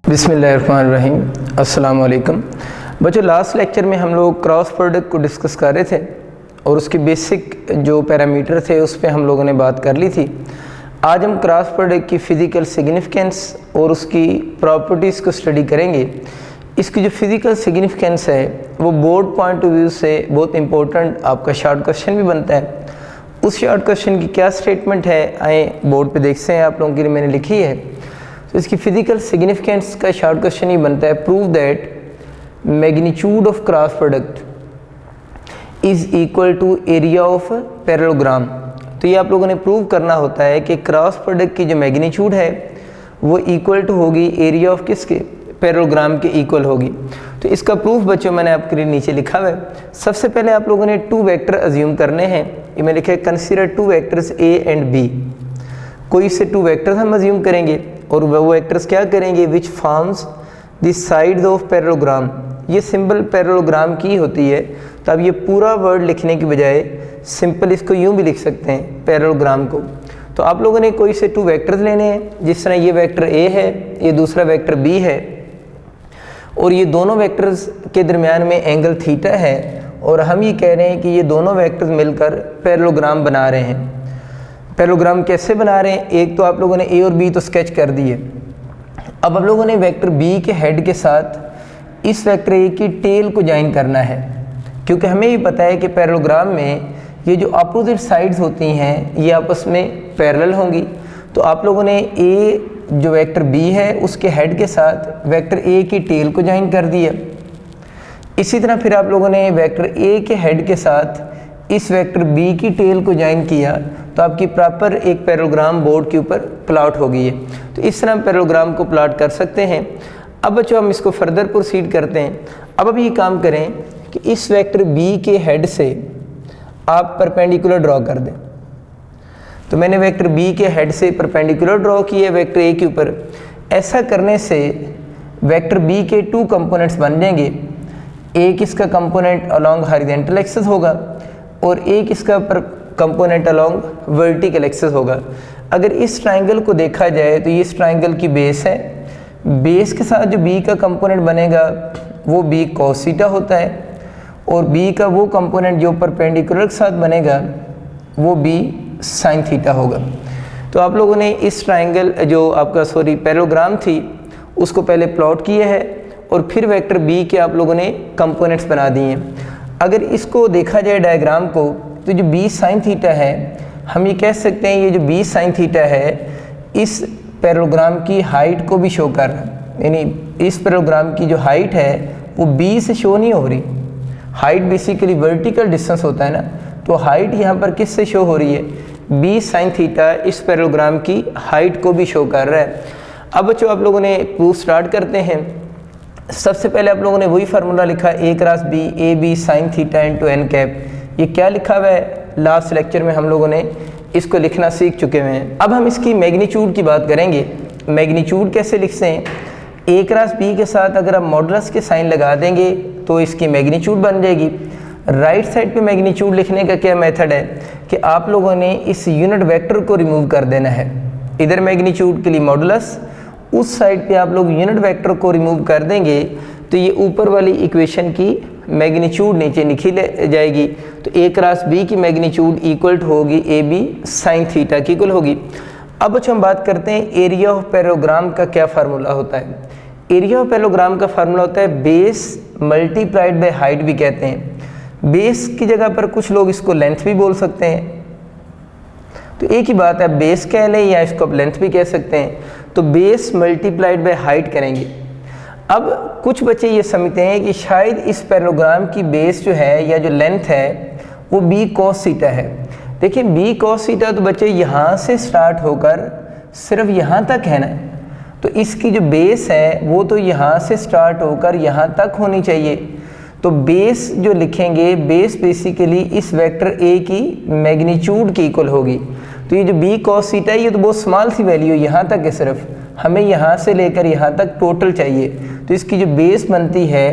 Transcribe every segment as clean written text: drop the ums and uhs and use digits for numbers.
बिस्मिल्लाहिर्रहमानिर्रहीम। अस्सलाम वालेकुम बच्चों, लास्ट लेक्चर में हम लोग क्रॉस प्रोडक्ट को डिस्कस कर रहे थे और उसके बेसिक जो पैरामीटर थे उस पर हम लोगों ने बात कर ली थी। आज हम क्रॉस प्रोडक्ट की फ़िज़िकल सिग्निफिकेंस और उसकी प्रॉपर्टीज़ को स्टडी करेंगे। इसकी जो फ़िज़िकल सिग्निफिकेंस है वो बोर्ड पॉइंट ऑफ व्यू से बहुत इंपॉर्टेंट आपका शॉर्ट क्वेश्चन भी बनता है। उस शॉर्ट क्वेश्चन की क्या स्टेटमेंट है आए बोर्ड पे देखते हैं, आप लोगों के लिए मैंने लिखी है। तो इसकी फ़िज़िकल सिग्निफिकेंस का शॉर्ट क्वेश्चन ही बनता है, prove that magnitude of cross product is equal to area of parallelogram. तो ये आप लोगों ने प्रूव करना होता है कि क्रॉस प्रोडक्ट की जो मैग्नीट्यूड है वो इक्वल टू होगी एरिया ऑफ किसके, पैरेललोग्राम के इक्वल होगी। तो इसका प्रूफ बच्चों मैंने आपके लिए नीचे लिखा हुआ है। सबसे पहले आप लोगों ने टू वेक्टर अज्यूम करने हैं। ये मैं लिखा है consider two vectors A and B. कोई से टू वेक्टर्स हम अज्यूम करेंगे और वो वेक्टर्स क्या करेंगे, which forms the sides of parallelogram. ये सिंपल पैरेललोग्राम की होती है। तो अब ये पूरा वर्ड लिखने की बजाय सिंपल इसको यूं भी लिख सकते हैं पैरेललोग्राम को। तो आप लोगों ने कोई से टू वेक्टर्स लेने हैं, जिस तरह ये वेक्टर ए है, ये दूसरा वेक्टर बी है और ये दोनों वेक्टर्स के दरमियान में एंगल थीटा है और हम ये कह रहे हैं कि ये दोनों वेक्टर्स मिलकर पैरेललोग्राम बना रहे हैं। पैरेललोग्राम कैसे बना रहे हैं, एक तो आप लोगों ने ए और बी तो स्केच कर दिए। अब आप लोगों ने वेक्टर बी के हेड के साथ इस वेक्टर ए की टेल को ज्वाइन करना है, क्योंकि हमें भी पता है कि पैरेललोग्राम में ये जो अपोजिट साइड्स होती हैं ये आपस में पैरेलल होंगी। तो आप लोगों ने ए जो वेक्टर बी है उसके हेड के साथ वेक्टर ए की टेल को ज्वाइन कर दिया। इसी तरह फिर आप लोगों ने वेक्टर ए के हेड के साथ इस वेक्टर बी की टेल को ज्वाइन किया, तो आपकी प्रॉपर एक पैरेललोग्राम बोर्ड के ऊपर प्लॉट हो गई है। तो इस तरह हम पैरेललोग्राम को प्लॉट कर सकते हैं। अब बच्चों हम इसको फर्दर प्रोसीड करते हैं। अब ये काम करें कि इस वेक्टर बी के हेड से आप परपेंडिकुलर ड्रॉ कर दें। तो मैंने वेक्टर बी के हेड से परपेंडिकुलर ड्रॉ किया वेक्टर ए के ऊपर। ऐसा करने से वेक्टर बी के टू कंपोनेंट्स बन जाएंगे। एक इसका कंपोनेंट अलॉन्ग हॉरिजॉन्टल एक्सिस होगा और एक इसका कंपोनेंट अलॉन्ग वर्टिकल एक्सिस होगा। अगर इस ट्राइंगल को देखा जाए तो ये इस ट्राइंगल की बेस है। बेस के साथ जो बी का कंपोनेंट बनेगा वो बी कॉस थीटा होता है और बी का वो कंपोनेंट जो परपेंडिकुलर के साथ बनेगा वो बी साइन थीटा होगा। तो आप लोगों ने इस ट्राइंगल जो आपका पैरेललोग्राम थी उसको पहले प्लॉट किया है और फिर वेक्टर बी के आप लोगों ने कंपोनेंट्स बना दिए हैं। अगर इसको देखा जाए डायग्राम को तो जो बी साइन थीटा है, हम ये कह सकते हैं ये जो बी साइन थीटा है इस पैरेललोग्राम की हाइट को भी शो कर रहा है। यानी इस पैरेललोग्राम की जो हाइट है वो बी से शो नहीं हो रही। हाइट बेसिकली वर्टिकल डिस्टेंस होता है ना, तो हाइट यहाँ पर किस से शो हो रही है, बी साइन थीटा इस पैरेललोग्राम की हाइट को भी शो कर रहा है। अब बच्चों आप लोगों ने प्रूफ स्टार्ट करते हैं। सबसे पहले आप लोगों ने वही फार्मूला लिखा A cross B, A B sine theta into N cap. ये क्या लिखा हुआ है, लास्ट लेक्चर में हम लोगों ने इसको लिखना सीख चुके हुए हैं। अब हम इसकी मैग्नीट्यूड की बात करेंगे। मैग्नीट्यूड कैसे लिखते हैं, ए क्रॉस बी के साथ अगर आप मॉडुलस के साइन लगा देंगे तो इसकी मैग्नीट्यूड बन जाएगी। राइट साइड पे मैग्नीट्यूड लिखने का क्या मेथड है कि आप लोगों ने इस यूनिट वेक्टर को रिमूव कर देना है। इधर मैग्नीट्यूड के लिए मॉडुलस, उस साइड पे आप लोग यूनिट वेक्टर को रिमूव कर देंगे तो ये ऊपर वाली इक्वेशन की मैग्नीट्यूड नीचे लिखी जाएगी। तो ए क्रॉस बी की मैग्नीट्यूड इक्वल होगी ए बी साइन थीटा की इक्वल होगी। अब हम बात करते हैं एरिया ऑफ पैरेललोग्राम का क्या फार्मूला होता है। एरिया ऑफ पैरेललोग्राम का फार्मूला होता है बेस मल्टीप्लाइड बाय हाइट भी कहते हैं। बेस की जगह पर कुछ लोग इसको लेंथ भी बोल सकते हैं, तो एक ही बात है, बेस कह लें या इसको आप लेंथ भी कह सकते हैं। तो बेस मल्टीप्लाइड बाय हाइट करेंगे। अब कुछ बच्चे ये समझते हैं कि शायद इस पैरेललोग्राम की बेस जो है या जो लेंथ है वो बी कॉस थीटा है। देखिए बी कॉस थीटा तो बच्चे यहाँ से स्टार्ट होकर सिर्फ यहाँ तक है ना, तो इसकी जो बेस है वो तो यहाँ से स्टार्ट होकर यहाँ तक होनी चाहिए। तो बेस जो लिखेंगे, बेस बेसिकली इस वेक्टर ए की मैग्नीट्यूड की इक्वल होगी। तो तो ये जो बी कॉस थीटा है ये तो बहुत स्मॉल सी वैल्यू यहाँ तक है, सिर्फ हमें यहाँ से लेकर यहाँ तक टोटल चाहिए। तो इसकी जो बेस बनती है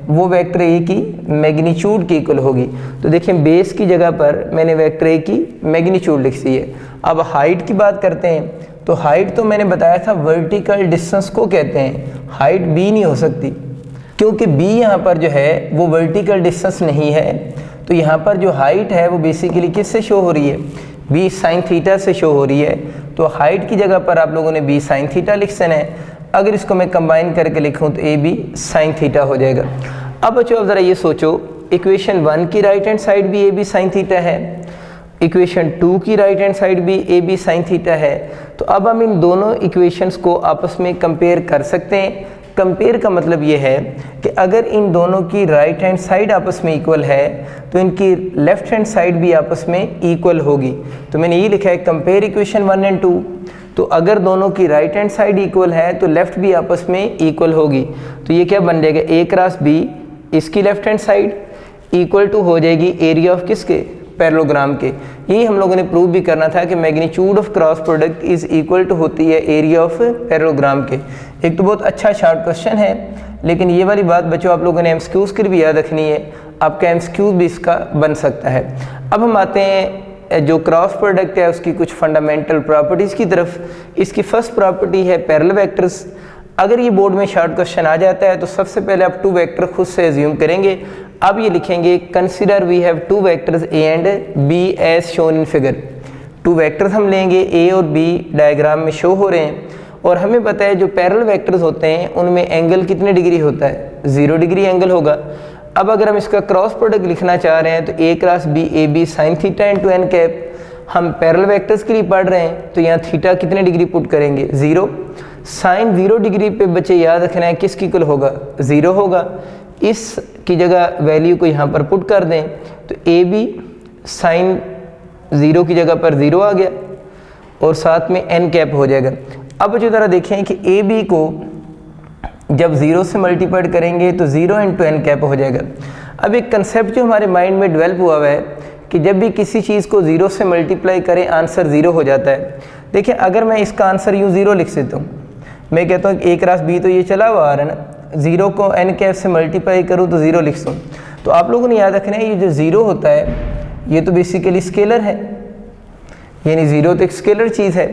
वो वेक्टर ए की मैग्नीट्यूड के इक्वल होगी। तो देखिए बेस की जगह पर मैंने वेक्टर ए की मैग्नीट्यूड लिख दी है। अब हाइट की बात करते हैं, तो हाइट तो मैंने बताया था वर्टिकल डिस्टेंस को कहते हैं, हाइट बी नहीं हो सकती क्योंकि बी यहाँ पर जो है वो वर्टिकल डिस्टेंस नहीं है। तो यहाँ पर जो हाइट है वो बेसिकली किससे शो हो रही है, बी साइन थीटा से शो हो रही है। तो हाइट की जगह पर आप लोगों ने बी साइन थीटा लिख देना है। अगर इसको मैं कंबाइन करके लिखूँ तो ए बी साइन थीटा हो जाएगा। अब बच्चों अब ज़रा ये सोचो, इक्वेशन 1 की राइट हैंड साइड भी ए बी साइन थीटा है, इक्वेशन 2 की राइट हैंड साइड भी ए बी साइन थीटा है। तो अब हम इन दोनों इक्वेशंस को आपस में कंपेयर कर सकते हैं। कंपेयर का मतलब ये है कि अगर इन दोनों की राइट हैंड साइड आपस में इक्वल है तो इनकी लेफ्ट हैंड साइड भी आपस में इक्वल होगी। तो मैंने ये लिखा है कंपेयर इक्वेशन 1 एंड 2। तो अगर दोनों की राइट हैंड साइड इक्वल है तो लेफ्ट भी आपस में इक्वल होगी। तो ये क्या बन जाएगा, ए क्रॉस बी, इसकी left hand side equal to हो जाएगी एरिया ऑफ किसके, पैरेललोग्राम के। यही हम लोगों ने प्रूव भी करना था कि magnitude of cross product is equal to होती है एरिया ऑफ पैरेललोग्राम के। एक तो बहुत अच्छा शॉर्ट क्वेश्चन है, लेकिन ये वाली बात बच्चों आप लोगों ने एमसीक्यूज के लिए भी याद रखनी है, आपका एमसीक्यूज भी इसका बन सकता है। अब हम आते हैं जो क्रॉस प्रोडक्ट है उसकी कुछ फंडामेंटल प्रॉपर्टीज़ की तरफ। इसकी फर्स्ट प्रॉपर्टी है पैरेलल वेक्टर्स। अगर ये बोर्ड में शॉर्ट क्वेश्चन आ जाता है तो सबसे पहले आप 2 वेक्टर खुद से एज्यूम करेंगे। अब ये लिखेंगे consider we have 2 vectors A and B as shown in figure. 2 vectors हम लेंगे, ए और बी डायग्राम में शो हो रहे हैं, और हमें पता है जो पैरेलल वेक्टर्स होते हैं उनमें एंगल कितने डिग्री होता है, 0 डिग्री एंगल होगा। अब अगर हम इसका क्रॉस प्रोडक्ट लिखना चाह रहे हैं तो A cross B A B sine theta into N cap. हम पैरेलल वेक्टर्स के लिए पढ़ रहे हैं तो यहाँ थीटा कितने डिग्री पुट करेंगे, 0। साइन 0 डिग्री पे बच्चे याद रखना है किसकी इक्वल होगा, 0 होगा। इस की जगह वैल्यू को यहाँ पर पुट कर दें तो ए बी साइन 0 की जगह पर 0 आ गया और साथ में एन कैप हो जाएगा। अब जो ज़रा देखें कि ए बी को जब 0 से मल्टीप्लाई करेंगे तो 0 इंटू एन कैप हो जाएगा। अब एक कंसेप्ट जो हमारे माइंड में डेवलप हुआ है कि जब भी किसी चीज़ को 0 से मल्टीप्लाई करें आंसर 0 हो जाता है। देखिए अगर मैं इसका आंसर यूँ 0 लिख देता हूँ, मैं कहता हूँ कि ए क्रॉस बी तो ये चला हुआ आ रहा है ना, 0 को एन कैप से मल्टीप्लाई करूँ तो 0 लिख दूँ। तो आप लोगों ने याद रखना है ये जो 0 होता है ये तो बेसिकली स्केलर है, यानी 0 तो एक स्केलर चीज़ है।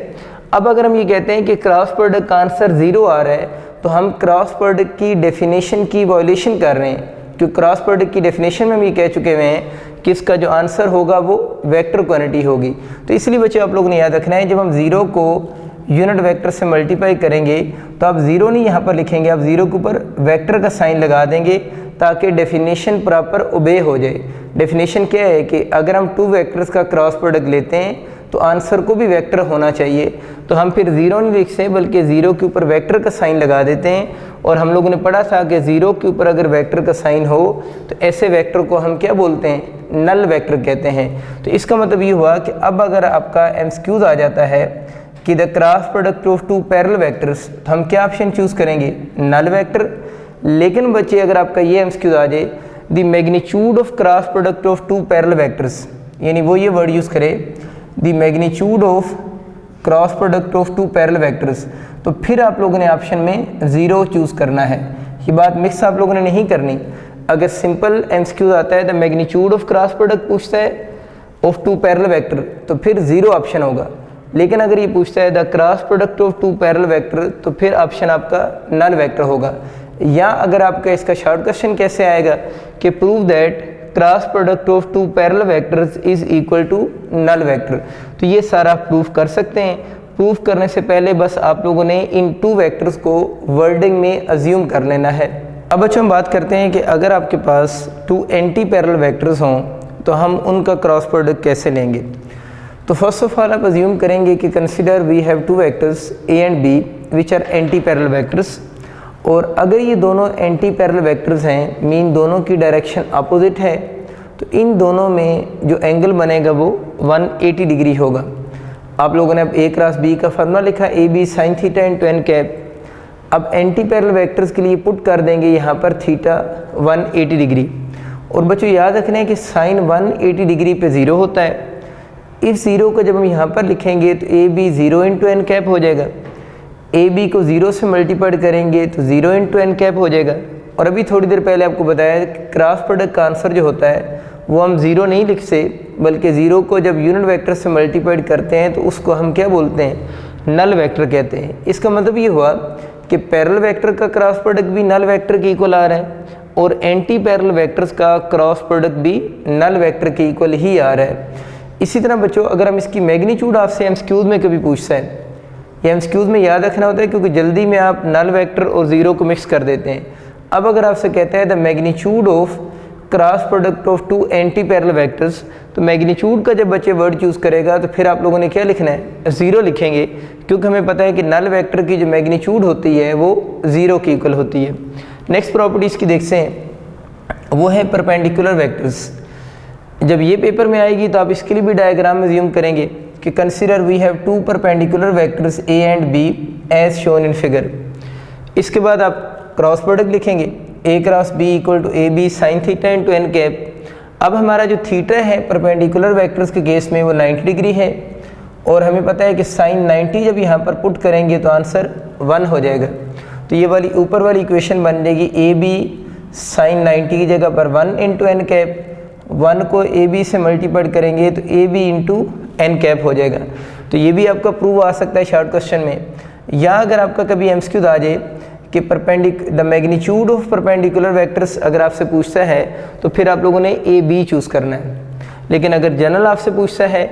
अब अगर हम ये कहते हैं कि क्रॉस प्रोडक्ट का आंसर 0 आ रहा है तो हम क्रॉस प्रोडक्ट की डेफिनेशन की वॉल्यूशन कर रहे हैं, क्योंकि क्रॉस प्रोडक्ट की डेफिनेशन में हम ये कह चुके हुए हैं कि इसका जो आंसर होगा वो वेक्टर क्वांटिटी होगी। तो इसलिए बच्चों आप लोगों ने याद रखना है जब हम 0 को यूनिट वेक्टर से मल्टीप्लाई करेंगे तो आप 0 नहीं यहाँ पर लिखेंगे, आप 0 के ऊपर वेक्टर का साइन लगा देंगे ताकि डेफिनेशन प्रॉपर ओबे हो जाए। डेफिनेशन क्या है कि अगर हम 2 वेक्टर्स का क्रॉस प्रोडक्ट लेते हैं तो आंसर को भी वेक्टर होना चाहिए। तो हम फिर 0 नहीं लिखते बल्कि 0 के ऊपर वेक्टर का साइन लगा देते हैं। और हम लोगों ने पढ़ा था कि 0 के ऊपर अगर वेक्टर का साइन हो तो ऐसे वेक्टर को हम क्या बोलते हैं, नल वेक्टर कहते हैं। तो इसका मतलब ये हुआ कि अब अगर आपका एमसीक्यूज आ जाता है कि the cross product of 2 parallel vectors, तो हम क्या ऑप्शन चूज़ करेंगे, नल वेक्टर। लेकिन बच्चे अगर आपका ये एमसीक्यूज आ जाए the magnitude of cross product of 2 parallel vectors, यानी वो ये वर्ड यूज़ करे the magnitude of cross product of 2 parallel vectors, तो फिर आप लोगों ने ऑप्शन में 0 चूज़ करना है। ये बात मिक्स आप लोगों ने नहीं करनी। अगर सिंपल एमसीक्यूज आता है the magnitude of cross product पूछता है ऑफ 2 पैरेलल वेक्टर तो फिर 0 ऑप्शन होगा। लेकिन अगर ये पूछता है the cross product of 2 parallel vector तो फिर ऑप्शन आपका नल वेक्टर होगा। या अगर आपका इसका शॉर्ट क्वेश्चन कैसे आएगा कि prove that cross product of 2 parallel vectors is equal to null vector, तो ये सारा प्रूफ कर सकते हैं। प्रूफ करने से पहले बस आप लोगों ने इन 2 वेक्टर्स को वर्डिंग में अज्यूम कर लेना है। अब अच्छा हम बात करते हैं कि अगर आपके पास 2 एंटी पैरेलल वेक्टर्स हों तो हम उनका क्रॉस प्रोडक्ट कैसे लेंगे। तो फर्स्ट ऑफ ऑल आप अज्यूम करेंगे कि consider we have 2 vectors A and B which are anti parallel vectors, और अगर ये दोनों एंटी पैरेलल वेक्टर्स हैं मीन दोनों की डायरेक्शन अपोजिट है तो इन दोनों में जो एंगल बनेगा वो 180 डिग्री होगा। आप लोगों ने अब ए क्रॉस बी का फार्मूला लिखा A B sine theta into N cap. अब एंटी पैरेलल वेक्टर्स के लिए पुट कर देंगे यहाँ पर थीटा 180 डिग्री। और बच्चों याद रखना है कि साइन 180 डिग्री पे 0 होता है, इस ज़ीरो को जब हम यहाँ पर लिखेंगे तो A B zero into N cap हो जाएगा, ए बी को ज़ीरो से मल्टीप्लाई करेंगे तो ज़ीरो इंटू एन कैप हो जाएगा। और अभी थोड़ी देर पहले आपको बताया क्रॉस प्रोडक्ट का आंसर जो होता है वो हम ज़ीरो नहीं लिखते, बल्कि ज़ीरो को जब यूनिट वेक्टर से मल्टीप्लाई करते हैं तो उसको हम क्या बोलते हैं, नल वेक्टर कहते हैं। इसका मतलब ये हुआ कि पैरेलल वेक्टर का क्रॉस प्रोडक्ट भी नल वेक्टर के इक्वल आ रहा है और एंटी पैरेलल वेक्टर्स का क्रॉस प्रोडक्ट भी नल वेक्टर के इक्वल ही आ रहा है। इसी तरह बच्चों अगर हम इसकी मैग्नीट्यूड आपसे एमसीक्यूज में कभी पूछता है, ये एमसीक्यूज में याद रखना होता है क्योंकि जल्दी में आप नल वेक्टर और ज़ीरो को मिक्स कर देते हैं। अब अगर आपसे कहता है the magnitude of cross product of two anti parallel vectors, तो मैग्नीट्यूड का जब बच्चे वर्ड चूज़ करेगा तो फिर आप लोगों ने क्या लिखना है, ज़ीरो लिखेंगे, क्योंकि हमें पता है कि नल वेक्टर की जो मैग्नीट्यूड होती है वो ज़ीरो की इक्वल होती है। नेक्स्ट प्रॉपर्टीज़ की देखते हैं, वो है परपेंडिकुलर वेक्टर्स। जब ये पेपर में आएगी तो आप इसके लिए भी डायग्राम में ज़ूम करेंगे कि consider we have two perpendicular vectors A and B as shown in figure. इसके बाद आप क्रॉस प्रोडक्ट लिखेंगे, A cross B equal to A B sine theta into N cap. अब हमारा जो थीटा है परपेंडिकुलर वेक्टर्स के केस में वो 90 डिग्री है और हमें पता है कि साइन 90 जब यहाँ पर पुट करेंगे तो आंसर 1 हो जाएगा। तो ये वाली ऊपर वाली इक्वेशन बन जाएगी ए बी साइन 90 की जगह पर 1 इंटू एन कैप, 1 को ए बी से मल्टीप्लाई करेंगे तो A B into N cap हो जाएगा। तो ये भी आपका प्रूव आ सकता है शॉर्ट क्वेश्चन में। या अगर आपका कभी एमसीक्यू आ जाए कि the magnitude of perpendicular vectors अगर आपसे पूछता है तो फिर आप लोगों ने ए बी चूज़ करना है। लेकिन अगर जनरल आपसे पूछता है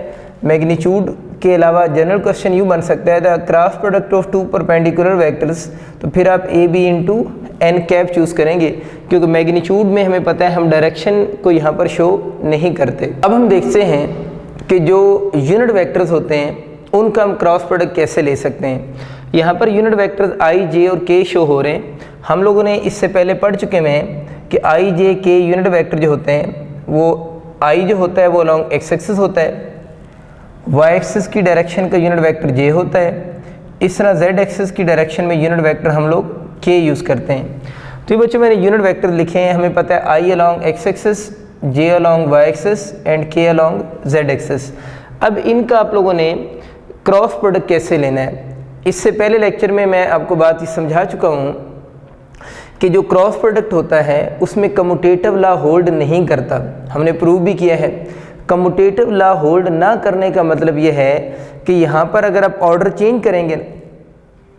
मैग्नीट्यूड के अलावा जनरल क्वेश्चन यूँ बन सकता है the cross product of two perpendicular vectors, तो फिर आप A B into N cap choose करेंगे, क्योंकि मैग्नीट्यूड में हमें पता है हम डायरेक्शन को यहाँ पर शो नहीं करते। अब हम देखते हैं कि जो यूनिट वेक्टर्स होते हैं उनका हम क्रॉस प्रोडक्ट कैसे ले सकते हैं। यहाँ पर यूनिट वेक्टर्स आई जे और के शो हो रहे हैं। हम लोगों ने इससे पहले पढ़ चुके हैं कि आई जे के यूनिट वेक्टर जो होते हैं वो आई जो होता है वो अलॉन्ग एक्स एक्सिस होता है, वाई एक्सिस की डायरेक्शन का यूनिट वेक्टर जे होता है, इस तरह जेड एक्सिस की डायरेक्शन में यूनिट वेक्टर हम लोग के यूज़ करते हैं। तो ये बच्चों मैंने यूनिट वेक्टर लिखे हैं, हमें पता है I along X axis, J along Y axis and K along Z axis. अब इनका आप लोगों ने क्रॉस प्रोडक्ट कैसे लेना है, इससे पहले लेक्चर में मैं आपको बात ये समझा चुका हूँ कि जो क्रॉस प्रोडक्ट होता है उसमें कम्यूटेटिव लॉ होल्ड नहीं करता। हमने प्रूव भी किया है। कम्यूटेटिव लॉ होल्ड ना करने का मतलब ये है कि यहाँ पर अगर आप ऑर्डर चेंज करेंगे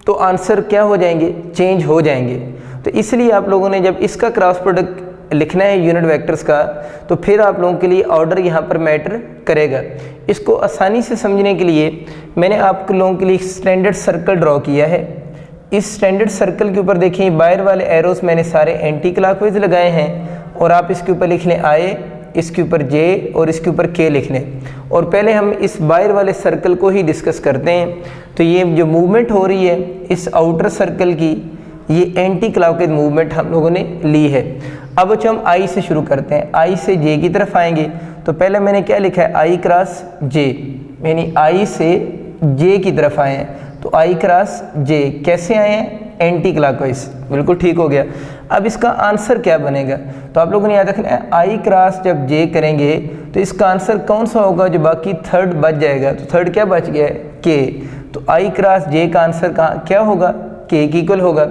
तो आंसर क्या हो जाएंगे, चेंज हो जाएंगे। तो इसलिए आप लोगों ने जब इसका क्रॉस प्रोडक्ट लिखना है यूनिट वेक्टर्स का तो फिर आप लोगों के लिए ऑर्डर यहाँ पर मैटर करेगा। इसको आसानी से समझने के लिए मैंने आप लोगों के लिए स्टैंडर्ड सर्कल ड्रॉ किया है। इस स्टैंडर्ड सर्कल के ऊपर देखिए बाहर वाले एरोस मैंने सारे एंटी क्लॉकवाइज लगाए हैं और आप इसके ऊपर लिख लें आई, इसके ऊपर जे और इसके ऊपर के लिख लें। और पहले हम इस बाहर वाले सर्कल को ही डिस्कस करते हैं। तो ये जो मूवमेंट हो रही है इस आउटर सर्कल की, ये एंटी क्लॉकवाइज मूवमेंट हम लोगों ने ली है। अब बच्चों हम आई से शुरू करते हैं, आई से जे की तरफ आएंगे। तो पहले मैंने क्या लिखा है, आई क्रॉस जे, यानी आई से जे की तरफ आए हैं। तो आई क्रॉस जे कैसे आए हैं, एंटी क्लॉकवाइज, बिल्कुल ठीक हो गया। अब इसका आंसर क्या बनेगा, तो आप लोगों ने याद रखना है आई क्रॉस जब जे करेंगे तो इसका आंसर कौन सा होगा, जो बाकी थर्ड बच जाएगा। तो थर्ड क्या बच गया है, के। तो आई क्रॉस जे का आंसर कहाँ क्या होगा, के की इक्वल होगा।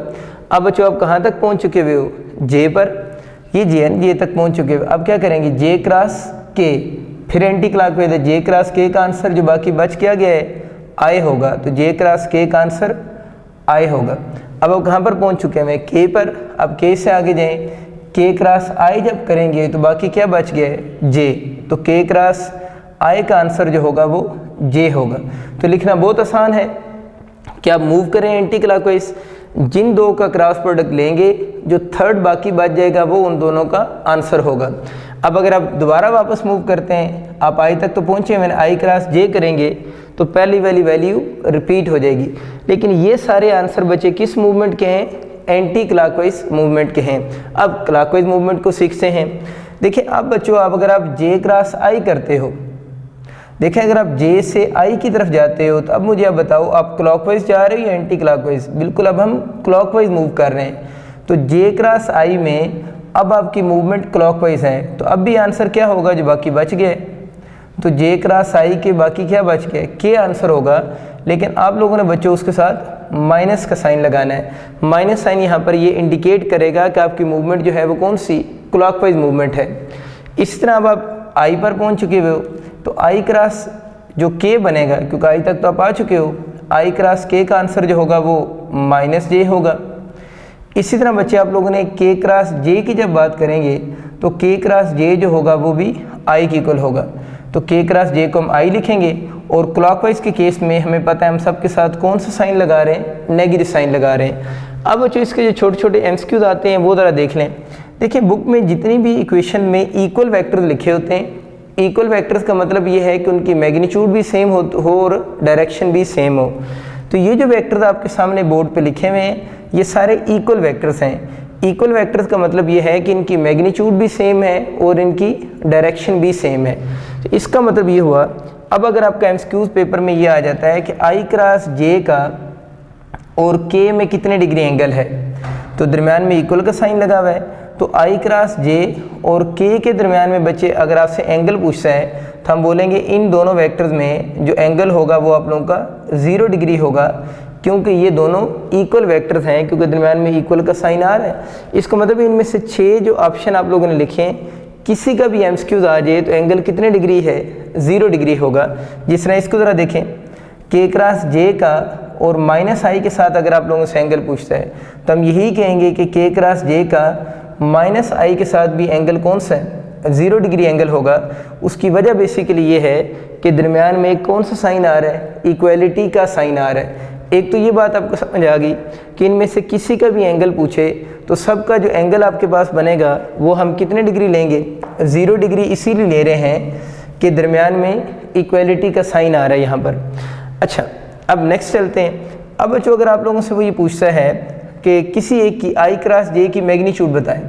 अब बच्चों आप कहाँ तक पहुँच चुके हुए हो, जे पर, ये जे तक पहुँच चुके हुए। अब क्या करेंगे, जे क्रॉस के, फिर एंटी क्लॉकवाइज है, जे क्रॉस के का आंसर जो बाकी बच क्या गया है, आई होगा। तो जे क्रॉस के का आंसर आई होगा। अब कहाँ पर पहुँच चुके हैं, के पर। अब के से आगे जाएं, के क्रॉस आई जब करेंगे तो बाकी क्या बच गया है, जे। तो के क्रॉस आई का आंसर जो होगा वो जे होगा। तो लिखना बहुत आसान है कि आप मूव करें एंटी क्लॉकवाइज, जिन दो का क्रॉस प्रोडक्ट लेंगे जो थर्ड बाकी बच जाएगा वो उन दोनों का आंसर होगा। अब अगर आप दोबारा वापस मूव करते हैं, आप आई तक तो पहुँचे, मैंने आई क्रॉस जे करेंगे तो पहली वाली वैल्यू रिपीट हो जाएगी। लेकिन ये सारे आंसर बचे किस मूवमेंट के हैं, एंटी क्लॉकवाइज मूवमेंट के हैं। अब क्लॉकवाइज मूवमेंट को सीखते हैं। देखिए अब बच्चों आप अगर आप जे क्रॉस आई करते हो, देखिए अगर आप जे से आई की तरफ जाते हो तो अब मुझे आप बताओ आप क्लॉकवाइज जा रहे हो या एंटी क्लॉकवाइज। बिल्कुल अब हम क्लॉकवाइज मूव कर रहे हैं। तो जे क्रॉस आई में अब आपकी मूवमेंट क्लॉकवाइज है, तो अब भी आंसर क्या होगा, जो बाकी बच गए। तो जे क्रॉस आई के बाकी क्या बच गए, के आंसर होगा। लेकिन आप लोगों ने बच्चों उसके साथ माइनस का साइन लगाना है। माइनस साइन यहाँ पर ये इंडिकेट करेगा कि आपकी मूवमेंट जो है वो कौन सी, क्लॉकवाइज मूवमेंट है। इस तरह अब आप आई पर पहुँच चुके हुए हो, तो आई क्रॉस जो के बनेगा, क्योंकि आई तक तो आप आ चुके हो, आई क्रॉस के का आंसर जो होगा वो माइनस जे होगा। इसी तरह बच्चे आप लोगों ने के क्रॉस जे की जब बात करेंगे तो के क्रॉस जे जो होगा वो भी आई के इक्वल होगा। तो के क्रॉस जे को हम आई लिखेंगे, और क्लॉकवाइज के केस में हमें पता है हम सब के साथ कौन सा साइन लगा रहे हैं, नेगेटिव साइन लगा रहे हैं। अब बच्चों इसके जो छोटे छोटे एमसीक्यूज आते हैं वो ज़रा देख लें। देखिए बुक में जितनी भी इक्वेशन में इक्वल वेक्टर्स लिखे होते हैं, इक्वल वेक्टर्स का मतलब ये है कि उनकी मैग्नीट्यूड भी सेम हो और डायरेक्शन भी सेम हो। तो ये जो वेक्टर्स आपके सामने बोर्ड पे लिखे हुए हैं ये सारे इक्वल वेक्टर्स हैं। इक्वल वेक्टर्स का मतलब ये है कि इनकी मैग्नीट्यूड भी सेम है और इनकी डायरेक्शन भी सेम है। तो इसका मतलब ये हुआ, अब अगर आपका एमसीक्यूज पेपर में ये आ जाता है कि आई क्रॉस जे का और के में कितने डिग्री एंगल है, तो दरमियान में इक्वल का साइन लगा हुआ है, तो आई क्रॉस जे और के दरमियान में बच्चे अगर आपसे एंगल पूछता है तो हम बोलेंगे इन दोनों वेक्टर्स में जो एंगल होगा वो आप लोगों का 0 डिग्री होगा, क्योंकि ये दोनों इक्वल वेक्टर्स हैं, क्योंकि दरमियान में इक्वल का साइन आ रहा है। इसका मतलब इनमें से 6 जो ऑप्शन आप लोगों ने लिखे हैं, किसी का भी एमसीक्यूज आ जाए तो एंगल कितने डिग्री है, 0 डिग्री होगा। जिस तरह इसको ज़रा देखें, के क्रॉस जे का और माइनस आई के साथ अगर आप लोगों से एंगल पूछता है तो हम यही कहेंगे कि के क्रॉस जे का माइनस आई के साथ भी एंगल कौन सा है, 0 डिग्री एंगल होगा। उसकी वजह बेसिकली ये है कि दरमियान में कौन सा साइन आ रहा है, इक्वलिटी का साइन आ रहा है। एक तो ये बात आपको समझ आ गई कि इनमें से किसी का भी एंगल पूछे तो सबका जो एंगल आपके पास बनेगा वो हम कितने डिग्री लेंगे, 0 डिग्री इसीलिए ले रहे हैं कि दरमियान में इक्वलिटी का साइन आ रहा है यहाँ पर। अच्छा, अब नेक्स्ट चलते हैं। अब बच्चों अगर आप लोगों से वो ये पूछता है कि किसी एक की आई क्रॉस जे की मैग्नीट्यूड बताएं,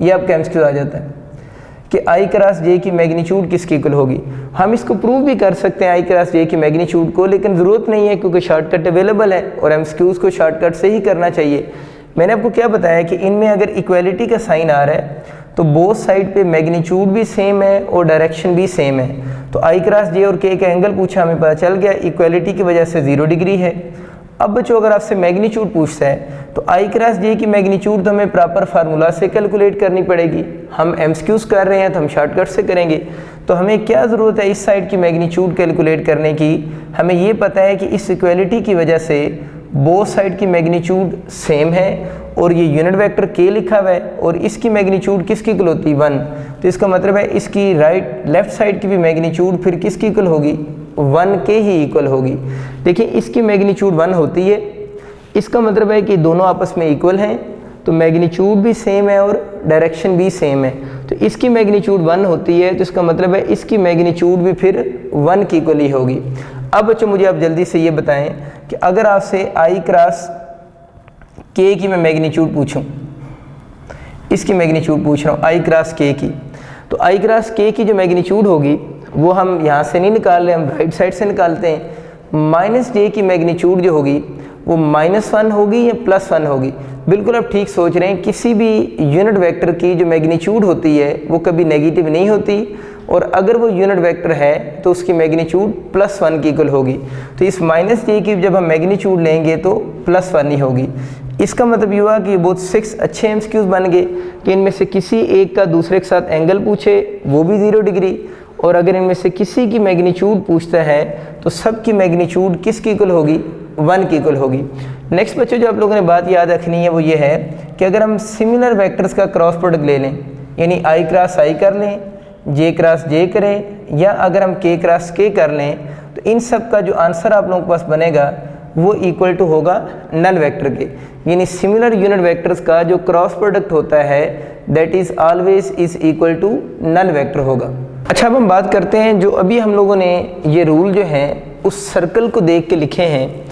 ये आपका एमसीक्यू आ जाता है कि आई क्रॉस जे की मैग्नीट्यूड किसकी इक्वल होगी। हम इसको प्रूव भी कर सकते हैं आई क्रॉस जे की मैग्नीट्यूड को, लेकिन ज़रूरत नहीं है क्योंकि शॉर्टकट अवेलेबल है और एमसीक्यूज़ को शॉर्टकट से ही करना चाहिए। मैंने आपको क्या बताया कि इनमें अगर इक्वलिटी का साइन आ रहा है तो बोथ साइड पे मैग्नीट्यूड भी सेम है और डायरेक्शन भी सेम है। तो आई क्रॉस जे और के का एंगल पूछा, हमें पता चल गया इक्वलिटी की वजह से 0 डिग्री है। अब बच्चों अगर आपसे मैग्नीट्यूड पूछता है तो आई क्रॉस जे की मैग्नीट्यूड तो हमें प्रॉपर फार्मूला से कैलकुलेट करनी पड़ेगी। हम एमसीक्यूज़ कर रहे हैं तो हम शॉर्टकट से करेंगे। तो हमें क्या ज़रूरत है इस साइड की मैग्नीट्यूड कैलकुलेट करने की, हमें ये पता है कि इस इक्वलिटी की वजह से बोथ साइड की मैग्नीट्यूड सेम है और ये यूनिट वेक्टर के लिखा हुआ है और इसकी मैग्नीट्यूड किसकी इक्वल होती है, 1। तो इसका मतलब है इसकी लेफ्ट साइड की भी मैग्नीट्यूड फिर किसकी इक्वल होगी, 1 के ही इक्वल होगी। देखिए इसकी मैग्नीट्यूड 1 होती है, इसका मतलब है कि दोनों आपस में इक्वल हैं, तो मैग्नीट्यूड भी सेम है और डायरेक्शन भी सेम है। तो इसकी मैग्नीट्यूड 1 होती है तो इसका मतलब है इसकी मैग्नीट्यूड भी फिर 1 की इक्वल ही होगी। अब बच्चों मुझे आप जल्दी से ये बताएं कि अगर आपसे आई क्रॉस के की मैं मैग्नीट्यूड पूछूं, इसकी मैग्नीट्यूड पूछ रहा हूँ आई क्रॉस के की, तो आई क्रॉस के की जो मैग्नीट्यूड होगी वो हम यहाँ से नहीं निकाल रहे, हम राइट साइड से निकालते हैं। माइनस जे की मैग्नीट्यूड जो होगी वो -1 होगी या +1 होगी। बिल्कुल आप ठीक सोच रहे हैं, किसी भी यूनिट वेक्टर की जो मैग्नीट्यूड होती है वो कभी नेगेटिव नहीं होती, और अगर वो यूनिट वेक्टर है तो उसकी मैग्नीट्यूड +1 की इक्वल होगी। तो इस माइनस जे की जब हम मैग्नीट्यूड लेंगे तो +1 ही होगी। इसका मतलब ये हुआ कि बहुत 6 अच्छे एमसीक्यूज बन गए कि इनमें से किसी एक का दूसरे के साथ एंगल पूछे वो भी 0 डिग्री, और अगर इनमें से किसी की मैग्नीट्यूड पूछता है तो सब की मैग्नीट्यूड किसकी इक्वल होगी, 1 की इक्वल होगी। नेक्स्ट बच्चों जो आप लोगों ने बात याद रखनी है वो ये है कि अगर हम सिमिलर वेक्टर्स का क्रॉस प्रोडक्ट ले लें, यानी आई क्रॉस आई कर लें, जे क्रॉस जे करें, या अगर हम के क्रॉस के कर लें, तो इन सब का जो आंसर आप लोगों के पास बनेगा वो इक्वल टू होगा नल वेक्टर के। यानी सिमिलर यूनिट वेक्टर्स का जो क्रॉस प्रोडक्ट होता है that is always is equal to null vector होगा। अच्छा, अब हम बात करते हैं जो अभी हम लोगों ने ये रूल जो हैं उस सर्कल को देख के लिखे हैं,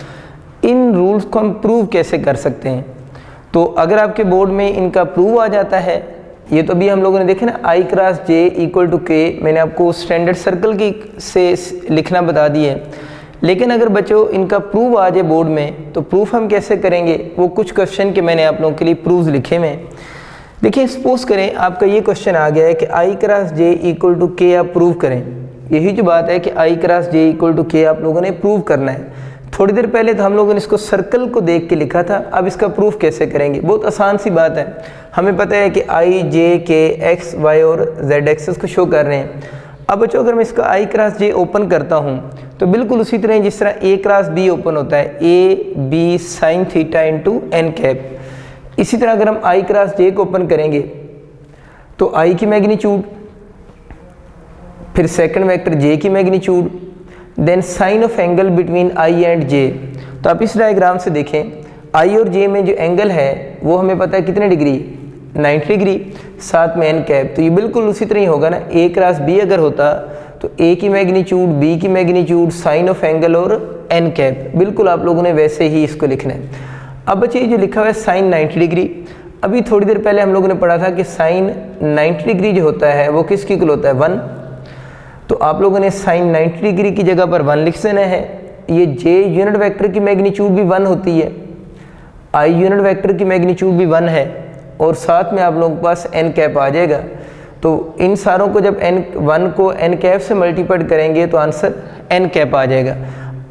इन रूल्स को हम प्रूव कैसे कर सकते हैं। तो अगर आपके बोर्ड में इनका प्रूव आ जाता है, ये तो अभी हम लोगों ने देखे ना आई क्रॉस जे इक्वल टू के, मैंने आपको स्टैंडर्ड सर्कल की से लिखना बता दिया है। लेकिन अगर बच्चों इनका प्रूफ आ जाए बोर्ड में तो प्रूफ हम कैसे करेंगे, वो कुछ क्वेश्चन के मैंने आप लोगों के लिए प्रूफ लिखे हुए हैं। देखिए सपोज करें आपका ये क्वेश्चन आ गया है कि आई क्रॉस जे इक्वल टू के आप प्रूव करें, यही जो बात है कि आई क्रॉस जे इक्वल टू के आप लोगों ने प्रूव करना है। थोड़ी देर पहले तो हम लोगों ने इसको सर्कल को देख के लिखा था, अब इसका प्रूफ कैसे करेंगे? बहुत आसान सी बात है। हमें पता है कि आई जे के एक्स वाई और जेड एक्सेस को शो कर रहे हैं। अब बच्चों अगर मैं इसका आई क्रॉस जे ओपन करता हूँ तो बिल्कुल उसी तरह जिस तरह ए क्रॉस बी ओपन होता है, A B sine theta into N cap, इसी तरह अगर हम आई क्रॉस जे को ओपन करेंगे तो आई की मैग्नीट्यूड, फिर सेकंड वेक्टर जे की magnitude, then sine of angle between I and J. तो आप इस डायग्राम से देखें, आई और जे में जो एंगल है वो हमें पता है कितने डिग्री, 90 डिग्री, साथ में एन कैप। तो ये बिल्कुल उसी तरह ही होगा ना, ए क्रॉस बी अगर होता तो ए की मैग्नीट्यूड, बी की मैग्नीट्यूड, साइन ऑफ एंगल और एन कैप, बिल्कुल आप लोगों ने वैसे ही इसको लिखना है। अब बच्चे जो लिखा हुआ है साइन 90 डिग्री, अभी थोड़ी देर पहले हम लोगों ने पढ़ा था कि साइन 90 डिग्री जो होता है वो किसकी इक्वल होता है, 1। तो आप लोगों ने साइन 90 डिग्री की जगह पर 1 लिख देना है। ये जे यूनिट वेक्टर की मैग्नीट्यूड भी 1 होती है, आई यूनिट वेक्टर की मैग्नीट्यूड भी 1 है, और साथ में आप लोगों के पास एन कैप आ जाएगा। तो इन सारों को जब n1 को एन कैप से मल्टीप्लाई करेंगे तो आंसर एन कैप आ जाएगा।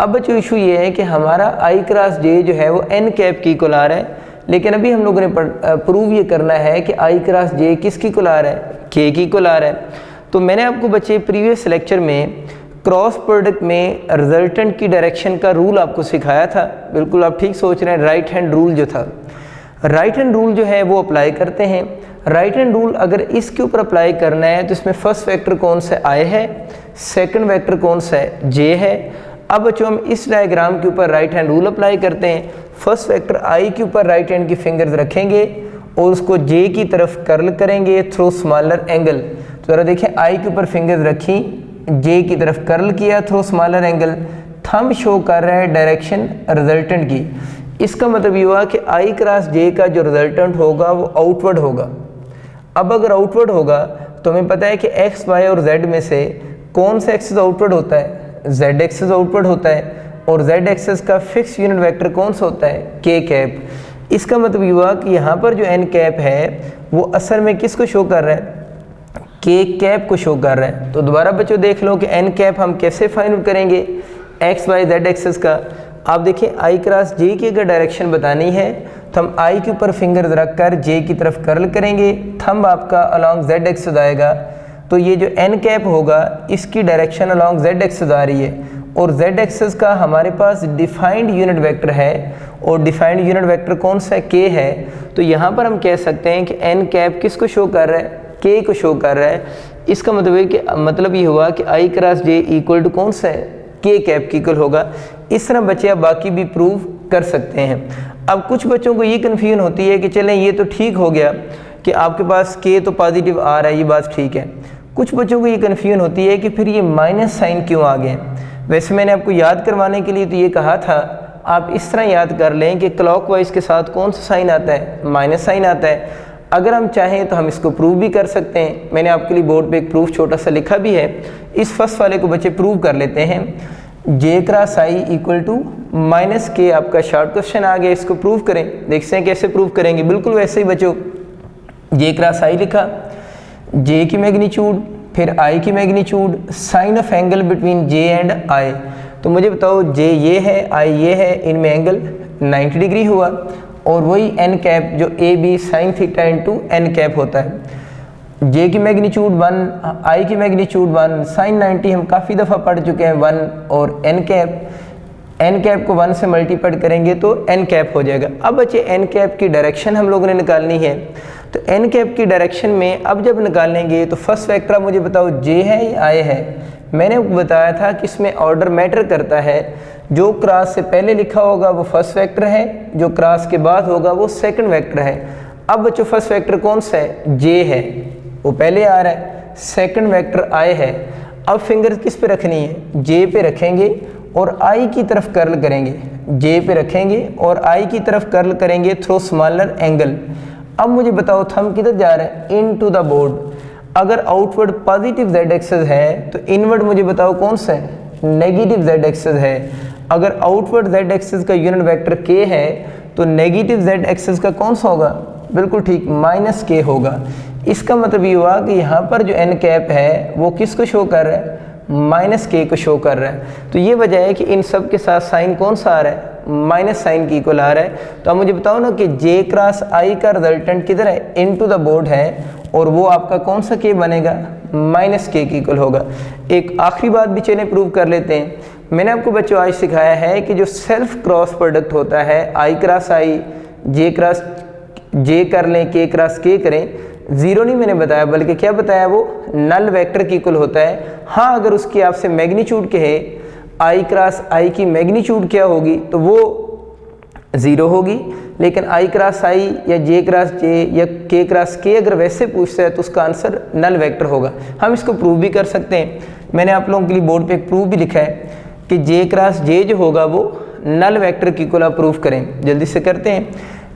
अब बच्चों इशू ये है कि हमारा आई क्रॉस जे जो है वो एन कैप की इक्वल आ रहा है, लेकिन अभी हम लोगों ने प्रूव ये करना है कि आई क्रॉस जे किसकी इक्वल आ रहा है, के की इक्वल आ रहा है। तो मैंने आपको बच्चे प्रीवियस लेक्चर में क्रॉस प्रोडक्ट में रिजल्टेंट की डायरेक्शन का रूल आपको सिखाया था। बिल्कुल आप ठीक सोच रहे हैं, राइट हैंड रूल जो था, राइट हैंड रूल जो है वो अप्लाई करते हैं। राइट हैंड रूल अगर इसके ऊपर अप्लाई करना है तो इसमें फर्स्ट वेक्टर कौन सा आई है, सेकंड वेक्टर कौन सा है, जे है। अब बच्चों हम इस डायग्राम के ऊपर राइट हैंड रूल अप्लाई करते हैं। फर्स्ट वेक्टर आई के ऊपर राइट हैंड की फिंगर्स रखेंगे और उसको जे की तरफ कर्ल करेंगे थ्रू स्मॉलर एंगल। तो जरा देखिए, आई के ऊपर फिंगर्स रखी, जे की तरफ कर्ल किया through smaller angle, thumb show कर रहा है डायरेक्शन रिजल्टेंट की। इसका मतलब ये हुआ कि आई क्रॉस जे का जो रिजल्टेंट होगा वो आउटवर्ड होगा। अब अगर आउटवर्ड होगा तो हमें पता है कि एक्स वाई और जेड में से कौन सा एक्सेस आउटवर्ड होता है, जेड एक्सेस आउटवर्ड होता है, और जेड एक्सेस का फिक्स यूनिट वेक्टर कौन सा होता है, के कैप। इसका मतलब ये हुआ कि यहाँ पर जो एन कैप है वो असल में किसको शो कर रहा है, के कैप को शो कर रहा है। तो दोबारा बच्चों देख लो कि एन कैप हम कैसे फाइंड आउट करेंगे एक्स वाई जेड एक्सेस का। आप देखिए, आई क्रॉस जे की अगर डायरेक्शन बतानी है तो हम आई के ऊपर फिंगर्स रखकर जे की तरफ कर्ल करेंगे, थंब आपका अलॉन्ग जेड एक्सेस आएगा। तो ये जो एन कैप होगा इसकी डायरेक्शन अलॉन्ग जेड एक्सेस आ रही है, और जेड एक्सेस का हमारे पास डिफाइंड यूनिट वेक्टर है, और डिफाइंड यूनिट वेक्टर कौन सा है, के है। तो यहाँ पर हम कह सकते हैं कि एन कैप किसको शो कर रहा है, के को शो कर रहा है। इसका मतलब है कि मतलब ये हुआ कि आई क्रॉस जे इक्वल टू कौन सा है, के कैप की इक्वल होगा। इस तरह बच्चे आप बाकी भी प्रूव कर सकते हैं। अब कुछ बच्चों को ये कन्फ्यूजन होती है कि चलें ये तो ठीक हो गया कि आपके पास के तो पॉजिटिव आ रहा है, ये बात ठीक है। कुछ बच्चों को ये कन्फ्यूजन होती है कि फिर ये माइनस साइन क्यों आ गए। वैसे मैंने आपको याद करवाने के लिए तो ये कहा था, आप इस तरह याद कर लें कि क्लॉकवाइज के साथ कौन सा साइन आता है, माइनस साइन आता है। अगर हम चाहें तो हम इसको प्रूव भी कर सकते हैं। मैंने आपके लिए बोर्ड पे एक प्रूफ छोटा सा लिखा भी है, इस फर्स्ट वाले को बच्चे प्रूव कर लेते हैं। J cross I equal to minus K, आपका शॉर्ट क्वेश्चन आ गया, इसको प्रूव करें। देखते हैं कैसे प्रूव करेंगे। बिल्कुल वैसे ही बच्चों, जे क्रॉस आई लिखा, जे की मैग्नीट्यूड, फिर आई की magnitude, sine of angle between J and I. तो मुझे बताओ, जे ये है, आई ये है, इनमें एंगल 90 डिग्री हुआ, और वही एन कैप जो A B sine theta into N cap होता है। जे की मैग्नीट्यूड 1, आई की मैग्नीट्यूड 1, साइन 90 हम काफ़ी दफ़ा पढ़ चुके हैं 1, और एन कैप को 1 से मल्टीप्लाई करेंगे तो एन कैप हो जाएगा। अब बच्चे एन कैप की डायरेक्शन हम लोगों ने निकालनी है। तो एन कैप की डायरेक्शन में अब जब निकालेंगे तो फर्स्ट वेक्टर मुझे बताओ जे है या आई है। मैंने बताया था कि इसमें ऑर्डर मैटर करता है, जो क्रॉस से पहले लिखा होगा वो फर्स्ट वेक्टर है, जो क्रॉस के बाद होगा वो सेकंड वेक्टर है। अब बच्चों फर्स्ट वेक्टर कौन सा है, जे है, वो पहले आ रहा है, सेकंड वेक्टर आई है। अब फिंगर किस पे रखनी है, जे पे रखेंगे और आई की तरफ कर्ल करेंगे, जे पे रखेंगे और आई की तरफ कर्ल करेंगे थ्रू स्मॉलर एंगल। अब मुझे बताओ थंब किधर जा रहा है, इन टू द बोर्ड। अगर आउटवर्ड पॉजिटिव जेड एक्सेस है तो इनवर्ड मुझे बताओ कौन सा है, नेगेटिव जेड एक्सेस है। अगर आउटवर्ड जेड एक्सेस का यूनिट वेक्टर के है तो नेगेटिव जेड एक्सेस का कौन सा होगा, बिल्कुल ठीक, माइनस के होगा। इसका मतलब ये हुआ कि यहाँ पर जो एन कैप है वो किसको शो कर रहा है, माइनस के को शो कर रहा है। तो ये वजह है कि इन सब के साथ साइन कौन सा आ रहा है, माइनस साइन की इक्वल आ रहा है। तो अब मुझे बताओ ना कि जे क्रॉस आई का रिजल्टेंट किधर है, इनटू द बोर्ड है, और वो आपका कौन सा के बनेगा, माइनस के की इक्वल होगा। एक आखिरी बात भी चलिए प्रूव कर लेते हैं। मैंने आपको बच्चों आज सिखाया है कि जो सेल्फ क्रॉस प्रोडक्ट होता है, आई क्रॉस आई, जे क्रॉस जे कर लें, के क्रॉस के करें, ज़ीरो नहीं मैंने बताया, बल्कि क्या बताया, वो नल वेक्टर की इक्वल होता है। हाँ, अगर उसकी आपसे मैग्नीट्यूड कहे, आई क्रॉस आई की मैग्नीट्यूड क्या होगी, तो वो ज़ीरो होगी। लेकिन आई क्रॉस आई या जे क्रॉस जे या के क्रॉस के अगर वैसे पूछता है तो उसका आंसर नल वेक्टर होगा। हम इसको प्रूव भी कर सकते हैं। मैंने आप लोगों के लिए बोर्ड पे एक प्रूफ भी लिखा है कि जे क्रॉस जे जो होगा वो नल वेक्टर की इक्वल आप प्रूफ करें। जल्दी से करते हैं।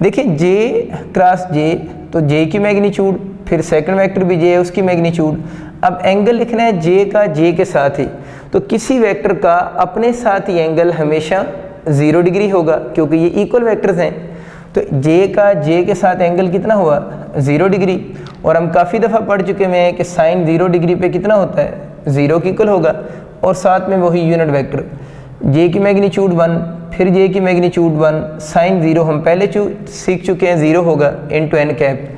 देखिए जे क्रॉस जे, तो जे की मैग्नीट्यूड, फिर सेकंड वेक्टर भी जे है उसकी मैग्नीट्यूड। अब एंगल लिखना है जे का जे के साथ ही, तो किसी वेक्टर का अपने साथ ही एंगल हमेशा 0 डिग्री होगा क्योंकि ये इक्वल वेक्टर्स हैं। तो जे का जे के साथ एंगल कितना हुआ, 0 डिग्री। और हम काफ़ी दफ़ा पढ़ चुके हैं कि साइन 0 डिग्री पे कितना होता है, 0 की इक्वल होगा। और साथ में वही यूनिट वेक्टर, जे की मैग्नीट्यूड 1, फिर जे की मैग्नीट्यूड 1, साइन 0 हम पहले सीख चुके हैं, 0 होगा इंटू एन कैप।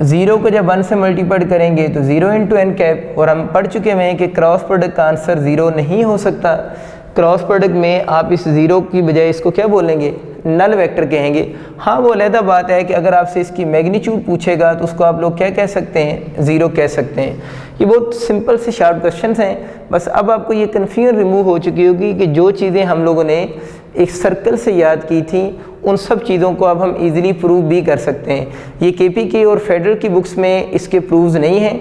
0 को जब 1 से मल्टीप्लाई करेंगे तो 0 इंटू एन कैप। और हम पढ़ चुके हैं कि क्रॉस प्रोडक्ट का आंसर 0 नहीं हो सकता। क्रॉस प्रोडक्ट में आप इस 0 की बजाय इसको क्या बोलेंगे, नल वेक्टर कहेंगे। हाँ, वो अलहदा बात है कि अगर आपसे इसकी मैग्नीट्यूड पूछेगा तो उसको आप लोग क्या कह सकते हैं, 0 कह सकते हैं। ये बहुत सिंपल से शॉर्ट क्वेश्चंस हैं। बस अब आपको ये कन्फ्यूजन रिमूव हो चुकी होगी कि जो चीज़ें हम लोगों ने एक सर्कल से याद की थी उन सब चीज़ों को अब हम इजीली प्रूव भी कर सकते हैं। ये केपीके और फेडरल की बुक्स में इसके प्रूव्स नहीं हैं,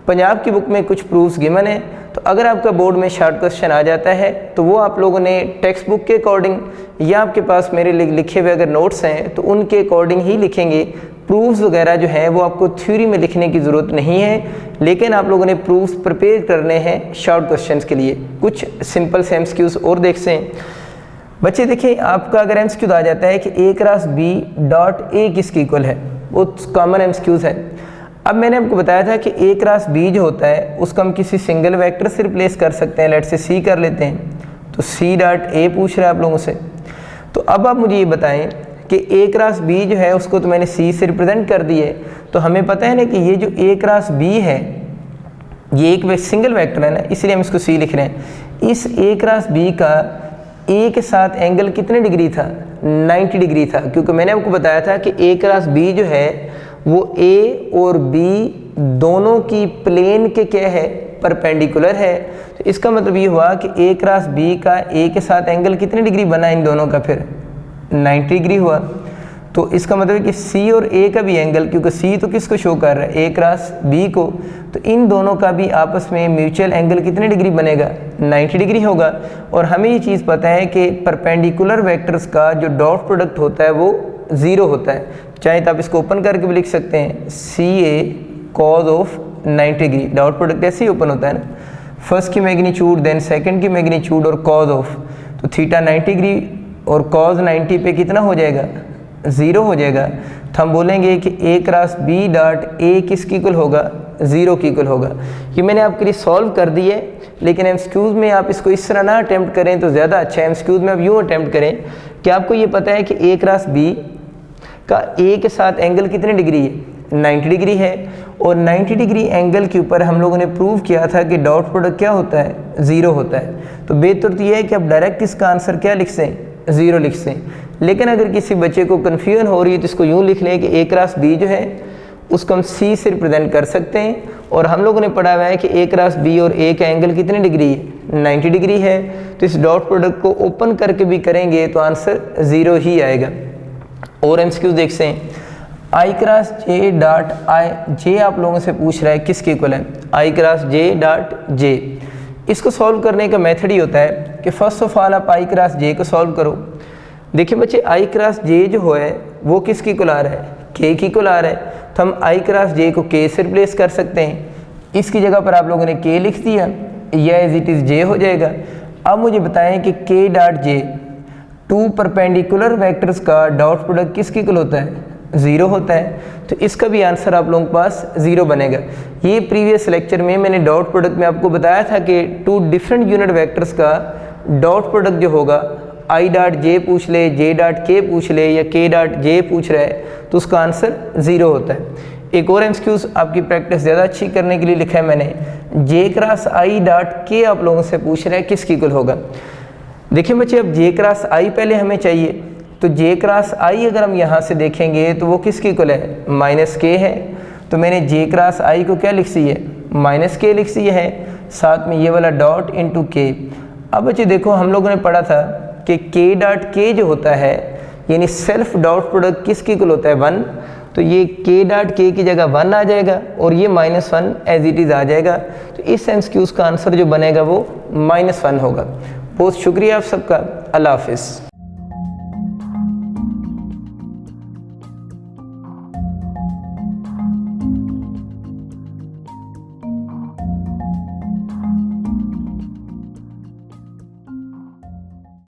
पंजाब की बुक में कुछ प्रूफ्स गिवन है। तो अगर आपका बोर्ड में शॉर्ट क्वेश्चन आ जाता है तो वो आप लोगों ने टेक्स्ट बुक के अकॉर्डिंग या आपके पास मेरे लिखे हुए अगर नोट्स हैं तो उनके अकॉर्डिंग ही लिखेंगे। प्रूफ्स वगैरह जो हैं वो आपको थ्योरी में लिखने की ज़रूरत नहीं है, लेकिन आप लोगों ने प्रूफ्स प्रिपेयर करने हैं शॉर्ट क्वेश्चंस के लिए। कुछ सिंपल से एमसीक्यूज और देखते हैं बच्चे। देखिए, आपका अगर एमसीक्यू आ जाता है कि ए क्रॉस बी डॉट ए किसकी इक्वल है, वो कॉमन एमसीक्यूज है। अब मैंने आपको बताया था कि ए क्रॉस बी जो होता है उसको हम किसी सिंगल वेक्टर से रिप्लेस कर सकते हैं। लेट से सी कर लेते हैं, तो सी डॉट ए पूछ रहा है आप लोगों से। तो अब आप मुझे ये बताएं कि ए क्रॉस बी जो है उसको तो मैंने सी से रिप्रेजेंट कर दिए, तो हमें पता है ना कि ये जो ए क्रॉस बी है ये एक सिंगल वेक्टर है ना, इसलिए हम इसको सी लिख रहे हैं। इस ए क्रॉस बी का ए के साथ एंगल कितने डिग्री था, 90 डिग्री था, क्योंकि मैंने आपको बताया था कि ए क्रॉस बी जो है वो ए और बी दोनों की प्लेन के क्या है, परपेंडिकुलर है। तो इसका मतलब ये हुआ कि ए क्रॉस बी का ए के साथ एंगल कितने डिग्री बना इन दोनों का, फिर 90 डिग्री हुआ। तो इसका मतलब कि सी और ए का भी एंगल, क्योंकि सी तो किसको शो कर रहा है, ए क्रॉस बी को, तो इन दोनों का भी आपस में म्यूचुअल एंगल कितने डिग्री बनेगा, 90 डिग्री होगा। और हमें ये चीज़ पता है कि परपेंडिकुलर वेक्टर्स का जो डॉट प्रोडक्ट होता है वो 0 होता है। चाहे तो आप इसको ओपन करके भी लिख सकते हैं, C A cos of 90 degree, dot product ऐसे ही ओपन होता है ना, फर्स्ट की मैग्नीट्यूड देन सेकंड की मैग्नीट्यूड और कॉज ऑफ, तो थीटा 90 डिग्री और कॉज 90 पे कितना हो जाएगा, 0 हो जाएगा। तो हम बोलेंगे कि ए क्रॉस बी डॉट ए किसकी इक्वल होगा, 0 की इक्वल होगा। ये मैंने आपके लिए सॉल्व कर दी है, लेकिन एमसीक्यूज में आप इसको इस तरह ना अटैम्प्ट करें तो ज़्यादा अच्छा है। एमसीक्यूज में आप यूँ अटैम्प्ट करें कि आपको ये पता है कि ए क्रॉस बी का ए के साथ एंगल कितने डिग्री है, 90 डिग्री है। और 90 डिग्री एंगल के ऊपर हम लोगों ने प्रूव किया था कि डॉट प्रोडक्ट क्या होता है, 0 होता है। तो बेहतर तो ये है कि आप डायरेक्ट इसका आंसर क्या लिख सें, 0 लिख सें। लेकिन अगर किसी बच्चे को कन्फ्यूजन हो रही है तो इसको यूँ लिख लें कि ए क्रॉस बी जो है उसको हम सी से रिप्रेजेंट कर सकते हैं। और हम लोगों ने पढ़ा हुआ है कि ए क्रॉस बी और ए का एंगल कितने डिग्री है, 90 डिग्री है। तो इस डॉट प्रोडक्ट को ओपन करके भी करेंगे तो आंसर 0 ही आएगा। और एमसीक्यूज देखते हैं, आई क्रॉस जे डॉट आई, जे आप लोगों से पूछ रहा है किसके इक्वल है, आई क्रॉस जे डॉट जे। इसको सॉल्व करने का मेथड ही होता है कि फर्स्ट ऑफ ऑल आप आई क्रॉस जे को सॉल्व करो। देखिए बच्चे, आई क्रॉस जे जो है वो किसकी इक्वल आ रहा है, के की इक्वल आ रहा है। तो हम आई क्रॉस जे को के से रिप्लेस कर सकते हैं। इसकी जगह पर आप लोगों ने के लिख दिया, या एज इट इज़ जे हो जाएगा। अब मुझे बताएं कि K dot J, two perpendicular vectors का डॉट प्रोडक्ट किसकी इक्वल होता है, ज़ीरो होता है, तो इसका भी आंसर आप लोगों के पास ज़ीरो बनेगा। ये प्रीवियस लेक्चर में मैंने डॉट प्रोडक्ट में आपको बताया था कि टू डिफरेंट यूनिट वेक्टर्स का डॉट प्रोडक्ट जो होगा, आई डॉट जे पूछ ले, जे डॉट के पूछ ले या के डॉट जे पूछ रहा है, तो उसका आंसर ज़ीरो होता है। एक और एमसीक्यूज आपकी प्रैक्टिस ज़्यादा अच्छी करने के लिए लिखा है मैंने, जे क्रॉस आई डॉट के आप लोगों से पूछ रहे हैं किसकी इक्वल होगा। देखिए बच्चे, अब जे क्रॉस आई पहले हमें चाहिए, तो जे क्रॉस आई अगर हम यहाँ से देखेंगे तो वो किसकी इक्वल है, माइनस के है। तो मैंने जे क्रॉस आई को क्या लिख सी है, माइनस के लिख सी है, साथ में ये वाला डॉट इंटू के। अब बच्चे देखो, हम लोगों ने पढ़ा था कि के डॉट के जो होता है यानी सेल्फ डॉट प्रोडक्ट किसकी इक्वल होता है, 1। तो ये के डॉट के की जगह 1 आ जाएगा और ये -1 एज इट इज़ आ जाएगा। तो इस एमसीक्यूज का आंसर जो बनेगा वो -1 होगा। बहुत शुक्रिया आप सबका। अल्लाह हाफिज़।